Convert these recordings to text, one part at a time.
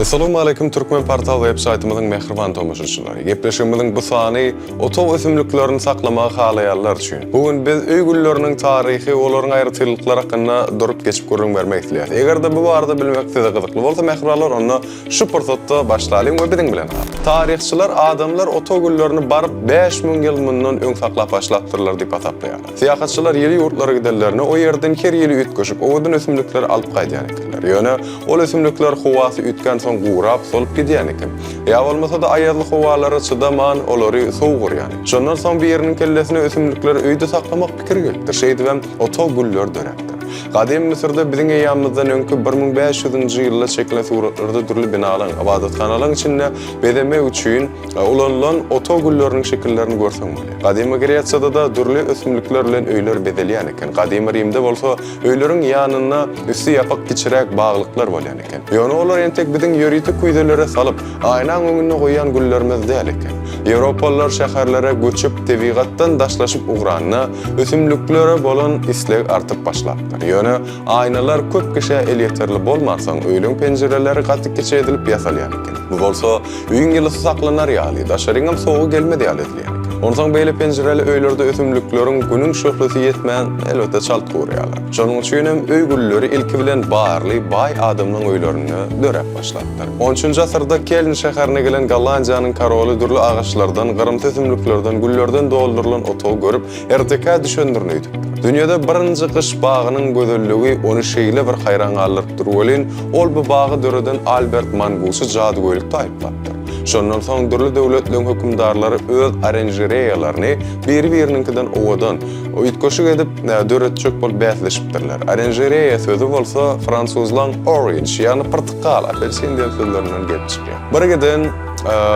Assalamu alaykum Türkmen portal websaytymyzyň mehriban tomoşaçylary. Gepleşigimiziň bu sany oto ösümliklerini saklamagy halaýarlar üçin. Bugün biz öý gülleriniň taryhy, olaryň aýrytylykları hakynda durup geçip görüň bermek isleýär. Eger-de bu barada bilmek size gyzykly bolsa, mehribanlar onu şu pursatda başlaýan we biziň bilen. Taryhçylar adamlar oto güllerini barıp 5000 ýyl mundan öň saklap başlapdyrlar diýip ataplaýarlar. Siýahatçylar ýeli ýurtlara giderlerine o ýerden her ýyly üt göçüp, owadan ösümlikleri alyp gaýdýan ekenler. Ýöne ol ösümlikler howasy ütken soň gurap solup gidýän eken. Ya bolmasa da aýarly howalara çydaman, olary sowgur ýani. Şondan soň bir ýeriniň kellesine ösümlikleri öýde saklamak pikir gelipdir. Şeýdibem oto güller dörekdir. Gadim Mısırda biziň eýamyzdan öňkü 1500-nji ýylda çekilen suratlarda türli binalar, ibadathanalaryň içinde bedemek üçin ulanılan oto gülleriniň şekillerini görseň bolýar. Gadim Greciýada da türli ösümlikler bilen öýler bedelýän eken. Gadim Rimde bolsa öýleriň ýanyna üstü ýapak kiçirek baglyklar bolýan eken. Ýöne olar entek biziň ýöritik kuýdelere salyp, aýnaň öňüne goýan güllerimiz däl eken. Ýewropalılar şäherlere göçüp tebigatdan daşlaşyp ugranyna ösümliklere bolan isleg artyp başlapdyr. Ýöne aýnalar köp kişi el ýeterli bolmasaň öýleň penjereleri gaty keçirilip ýasalýan eken. Bu bolsa öýüň ýylysy saklanar ýaly, daşaryňam soğugy gelmedi ýaly edilýän. Ondan beýle penjereli öýlerde ösümlikleriň günüň şöhreти ýetmän elbetde çalt gurýarlar. Şonuň üçin hem öý gülleri ilki bilen barly, bay adamyň öýlerini dörep başlatdylar. 13-nji asyrda Keln şäherine gelen Gollandiýanyň karoly durly agaçlardan, gyrymty ösümliklerden, güllerden doldurulan oto görüp erteka düşündirni öýdüp. Dünýede birinji gyş bagynyň gözelligi ony şeýle bir haýran galypdyr welin, ol bu bagy döreden Albert Mangusy jadygoýluk taýyplapdyr. Şondan soň dürli döwletleriň hökümdarlary öz oranjereýalaryny bir-biriniňkinden owadan üýtgeşik edip döretjek bolup bäsleşipdirler. Oranjereýa sözü bolsa fransuzlaň orange, ýani portugal, apelsin diýen sözlerinden gelip çykýar. Birgeden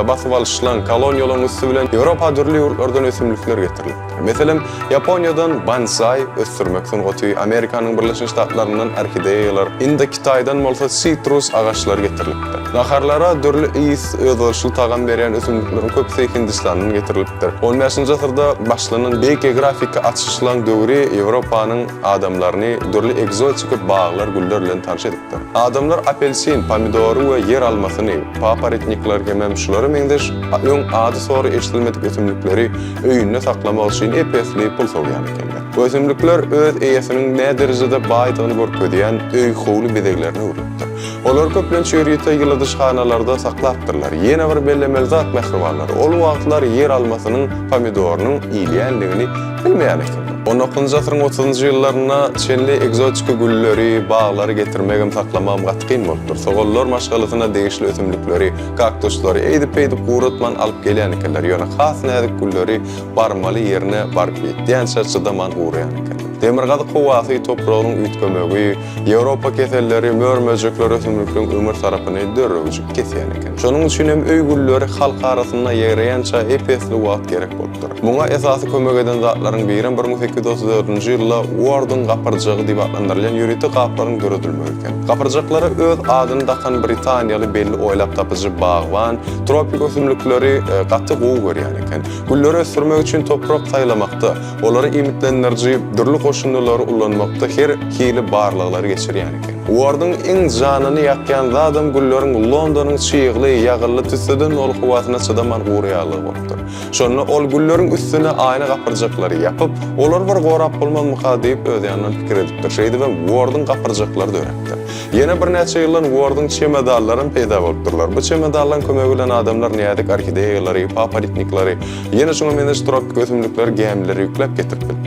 basyp alyşylan koloniýalaryň üstü bilen Ýewropa dürli ýurtlardan ösümlikler getirildi. Meselem Ýaponiýadan bonsai ösdürmek soň goty, Amerikanyň Birleşik Ştatlaryndan orkideýalar, indi Kitaydan bolsa sitrus agaçlary getirilipdir. Naharlara dürli ýys öýdüşli tagam berýän ösümlikleriň köpsi Hindistanyň getirilipdir. 15-nji asyrda başlanan beýik geografik açyşlaryň döwri Ýewropanyň adamlaryny dürli egzotik baglar, güller bilen tanış edipdir. Adamlar apelsin, pomidory we yer almasyny, paparetnikler gemem şulary meňdeş öň ady sory eşitilmedik ösümlikleri öýünde saklamak üçin epesli pul sorýan ekenler. Bu ösümlikler öz eýesiniň ne derejede baýdygyny görkezýän öý howly bedeglerini urupdyr. Olar köplen şöhreti ýylydyşhanalarda saklapdyrlar. Ýene bir bellemeli zat mehribanlar. Ol wagtlar yer almasynyň pomidorynyň ýylýanlygyny bilmeýän ekenler. 19-njy asyryň 30-njy ýyllaryna çenli egzotik gülleri, baglary getirmegem saklamam gatqyn bolupdyr. Sogollar maşgalasyna degişli ösümlikleri, kaktusları eýdip guratman alyp gelýän ekenler. Ýöne has näzik gülleri barmaly ýerine barp etýän çydaman urýan ekenler. Demirgazyk howasy topragyň üýtgemegi, Ýewropa keselleri, mörmejekler ösümliklerin ömür sarapyny dörrüjük kesýän eken. Şonuň üçin hem öý gülleri halk arasynda ýereýänçä epesli wagt gerek bolupdyr. Muňa esasy kömek eden zatlaryň biri 1834-nji ýylda Wardyn gapyrjagy diýip adlandyrylýan ýöretik gaplaryň döredilmegi eken. Gapyrjaklary öz adyny dakan Britaniýaly belli oýlap tapyjy bagwan, tropik ösümlikleri gaty gowy görýän eken. Gülleri ösdürmek üçin toprak saýlamakda, olary imitlendirji dürli koşunlary ulanmakda her hili barlyklary geçirýän eken. Wardyn iň janyny ýakýan adam gülleriň Londonyň çyýgly, ýagylly tüseden ol howasyna çydaman urýarlygy bolupdyr. Şonu ol gülleriň üstüne aýna gapyrjaklary ýapyp, olar bir gorap bolmamak diýip öz ýanyna pikir edipdir. Şeýdi we Wardyn gapyrjaklary dörekdir. Ýene bir näçe ýyldan Wardyn çemadallaryň peýda bolupdyrlar. Bu çemadallaryň kömegi bilen adamlar nädik orkideýalary, paparetniklary, ýene şoňa menes tropik ösümlikler gemleri ýüklep getiripdirler.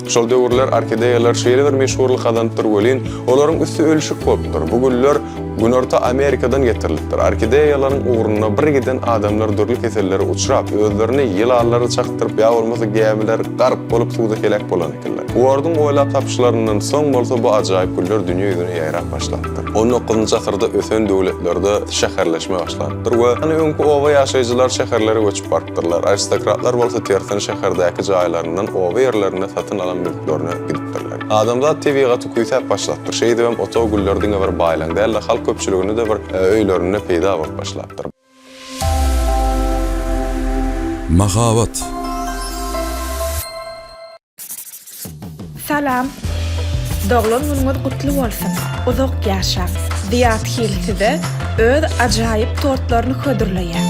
Şol döwürler orkideýalar şeýle bir meşhurlyk kazandyr welin, olaryň üstü ölüşik bolupdyr. Bu güller Günorta Amerikadan getirilipdir. Orkideýalaryň uğruna bir giden adamlar dürli keselleri uçrap, özlerini ýylallary çaktyryp, ýa bolmasa gemiler garp bolup suwda kelek bolan ekenler. Wardyn oýlap tapşylaryndan soň bolsa bu ajaýyp güller dünýä ýüzüne ýaýrap başlapdyr. 19-njy asyrda ösen döwletlerde şäherleşme başlandyr we öňkü owa ýaşaýjylar şäherlere göçüp barpdyrlar. Aristokratlar bolsa tersen şäherdäki jaýlaryndan owa ýerlerine satyn alan mülklerini gidipdirler. Adamlar tebigaty kuýsap başlapdyr. Şeýdibem oto güllerdiň bir baýlaň däl halk köpçüligini de bir öýlerine peýda bolup başlapdyr. Mahavat. Salam. Doglan günüňiz gutly bolsun. Uzak ýaşa. Ziyat Hilti-de öz ajaýyp tortlaryny hödürleýär.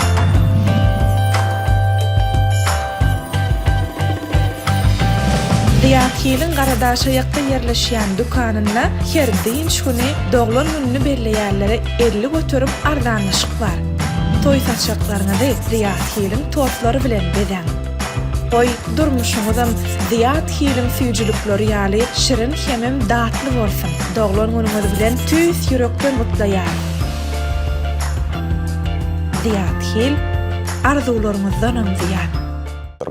Ziyat Hil'in Garadaşa ýakda ýerleşýän dukanyna her diň şuny doglan gününi belleýärlere 50 götürüp ardanlyşyk bar. Toý saçaklaryna da Ziyat Hil'in tortlary bilen bedeň. Oy durmuşuňyzam Ziyat Hil'in süýjülükleri ýaly şirin hemem datly bolsun. Doglan günüňiz bilen tüýs ýürekden mutlaýar. Ziyat Hil arzularyňyzdan ziyat.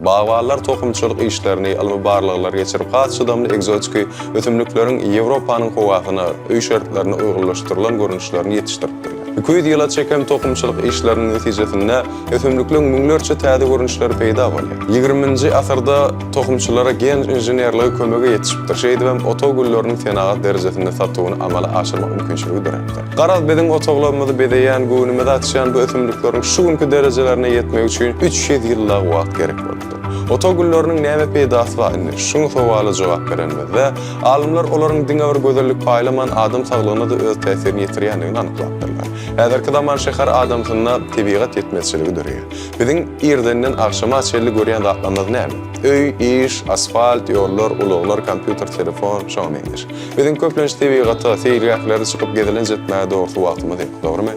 Bagwarlar tohumçylyk işlerini almy barlyklar geçirip hatçydamly egzotik ötümlüklerin Ýewropanyň howasyna, öý şertlerine uygullaşdyrylan görnüşlerini ýetişdiripdir. 200 ýyla çeken tohumçylyk işleriniň netijesinde ötümlüklerin müňlerçe täze görnüşleri peýda bolýar. 20-nji asyrda tohumçylara gen inženerligi kömegi ýetişipdir. Şeýdibem otogüllarynyň senagat derejesinde satuwyny amala aşyrmak mümkinçiligi durapdyr. Garaz beden otoglarymyzy bedeýän, göwnüme atýan bu ötümlüklerin şu günkü derejelerine ýetmek üçin 300 ýyllyk wagt gerek boldy. Otogüllarynyň näme peýdasy barny şuňa sowaly jogap berenmezde, alimler olaryň diňe bir gözellik paýlaman adam saglygyna da öz täsirini ýetirýändigini anyklapdyrlar. Häzirki zaman şäher adamsyna tebigat ýetmezçiligi dörýär. Biziň ýerdenden akşama çelli görýän zatlarymyz näme? Öý, iş, asfalt, ýollar, uluglar, kompýuter, telefon, şoňaýdyr. Biziň köplenç tebigaty, seýirgäklere çykyp gezilen jetmäge dogry wagtymyz ýok, dogrymy?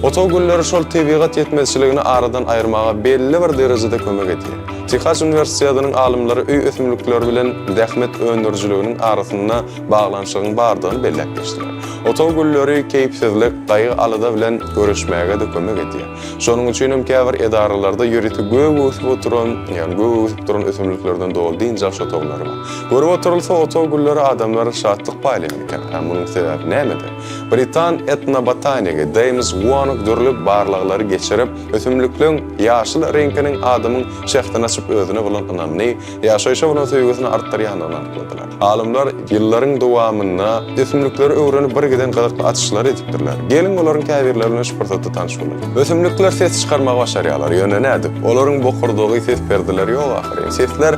Otogüller şol tebigat ýetmezçiligini aradan aýyrmaga belli bir derejede kömek edýär. Texas Üniversitesining alimlari öý ösümlikleri bilen dähmet öndürjüliginiň arasynda baglanşygyň bardygyny belläpdirler. Otogülleri keýpsizlik, gaýgy alada bilen görüşmäge de kömek edýär. Şonuň üçin hem käbir edaralarda ýüriti göwüsip oturan, ýani göwüsip duran ösümliklerden dowaldyň jaş otoglary bar. Görüp oturulsa otogülleri adamlara şatlyk paýlaýan eken. Hem munyň sebebi nämedir? Britan etnobotanigy James Watt dörlük barlyklary geçirip ösümliklerin ýaşyl reňkiniň adamyň şähtina özüne bolan ynamny, ýaşaýşa bolan söýgüsini artdyrýanyny anykladylar. Alimler ýyllaryň dowamynda ösümlikleri öwreni bir giden gyzykly atışlar edipdirler. Gelin olaryň käbirlerini şpyrtatda tanyş bolar. Ösümlikler ses çykarmagy başarýarlar. Ýöne nädip? Olaryň bokurdygy ses perdeleri ýok ahyryn. Sesler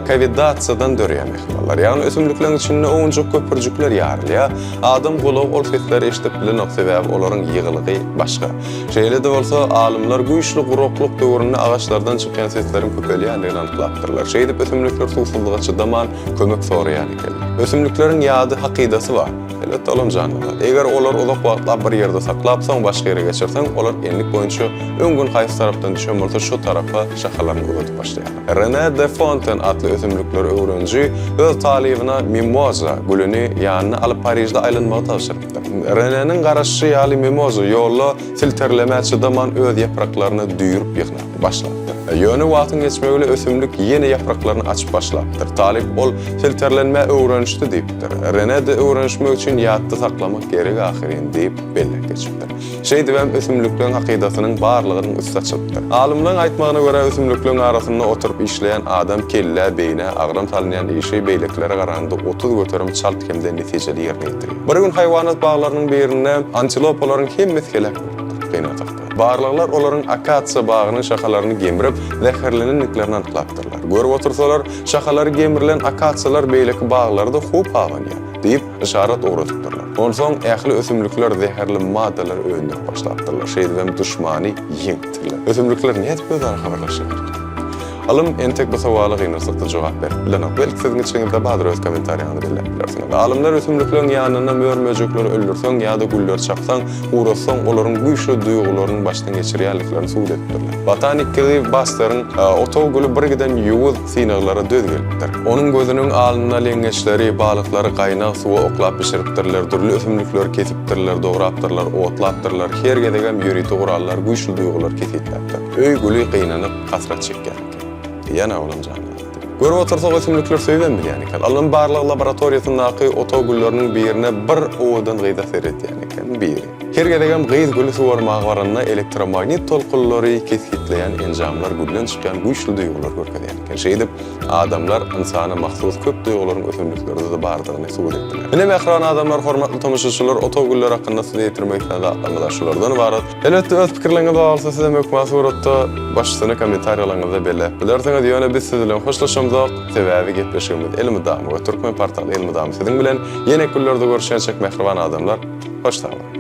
kavitasiýadan dörýämek bolar. Ýani ösümliklerin içinde oňjak köpürjükler ýarylýar. Adam gulaw ol sesleri eşitip bilen ok sebäbi olaryň ýygylygy başga. Şeýle de bolsa alimler güýçli gurukluk döwründe agaçlardan çykan sesleriň köpelýändigini anyklapdyrlar. Şeýdip ösümlikler suwsuzlyga çydaman kömek soraýan eken. Ösümliklerin ýady hakydasy bar. Elbetde olam janlylar. Eger olar uzak wagtlap bir ýerde saklap, soň başga ýere geçirseň, olar enlik boýunça öňgün haýsy tarapdan düşen bolsa şu tarafa şahalaryny öwretip başlaýarlar. René de Fontaine adly ösümlikler öwrenji öz talibine mimoza gülüni ýanyna alyp Parisde aýlanmagy tapşyrypdy. Renéniň garaşy ýaly mimoza ýolla filtrleme çydaman öz ýapraklaryny düýürip ýygnak başlapdy. Ýöne wagtyň geçmegile ösümlik ýene ýapraklaryny açyp başlapdyr. Talip ol filtrlenme öwrenişdi diýipdir. René de öwrenişmek üçin ýatda saklamak gerek ahyryn diýip belläp geçipdir. Şeýdibem ösümliklerin hakydatynyň barlygyny üst açypdyr. Alimlaryň aýtmagyna görä ösümliklerin arasynda oturup işleýän adam kelle, beýne, agram salynýan işi beýleklere garanda 30 göterim çalt kemde netijeli ýerine ýetirýär. Bir gün haýwanat baglarynyň birine antilopalaryň hemmesi kelek gynatykdy. Barlyklar olaryň akasiýa bagynyň şahalaryny gemirip, zäherlenenliklerini anyklapdyrlar. Görüp otursalar, şahalary gemirilen akasiýalar beýleki baglarda hop awanýar diýip işaret öwretipdirler. Onsoň ähli ösümlikler zäherli maddalar öýündirip başlapdyrlar. Şeýdibem düşmany ýeňtirler. Ösümlikler nädip özleri habarlaşýar? Alım entek bu sowaly gynysykda jogap berip bilenok. Belki siziň içiňizde bazı öz kommentariýany belläpdilersiňiz. Alimler ösümliklerin ýanyna mörmejekleri öldürseň ýa-da güller çapsaň, uğrasaň olaryň güýçli duýgularyny başdan geçirýärliklerini suwd etdirler. Botanik Clive Buster'ın otogülü bir giden ýuwuz sinaglara döz gelipdir. Onuň gözüniň alyna leňeçleri, balyklary gaýnak suwa oklap pişiripdirler, türlü ösümlikler kesipdirler, dograpdyrlar, otlapdyrlar, her gedegem ýüriti gurallar, güýçli duýgular kesipdirler. Öý güli gynanyp hasrat çekýär. Yana olam janlylar. Görüp otursak ösümlikler söýben bilýän eken. Alym barlyk laboratoriýasyndaky otogülleriniň birine bir owadan gyýda seretýän eken, biri. Her gedegem gyýz güli suwarmagy baranda elektromagnet tolkunlary kesitleýän enjamlar güllen çykan güýçli duýgular görkezýän eken. Şeýdip adamlar insana mahsus köp duýgularyň ösümliklerde bardygyny suwd etdiler. Mine mehran adamlar, hormatly tomuşaçylar, otogüller hakynda söz ýetirmekden da şulardan ibaret. Elbetde öz pikirleriňiz bolsa size mökma suratda başlygyny kommentariýalaryňyzda belläp bilersiňiz. Ýöne biz siz bilen hoşlaşamyk. Sebebi gepleşigimiz Elmydam we Türkmen portaly Elmydam siziň bilen ýene güllerde görüşýänçek mehriban adamlar. Hoşça kalın.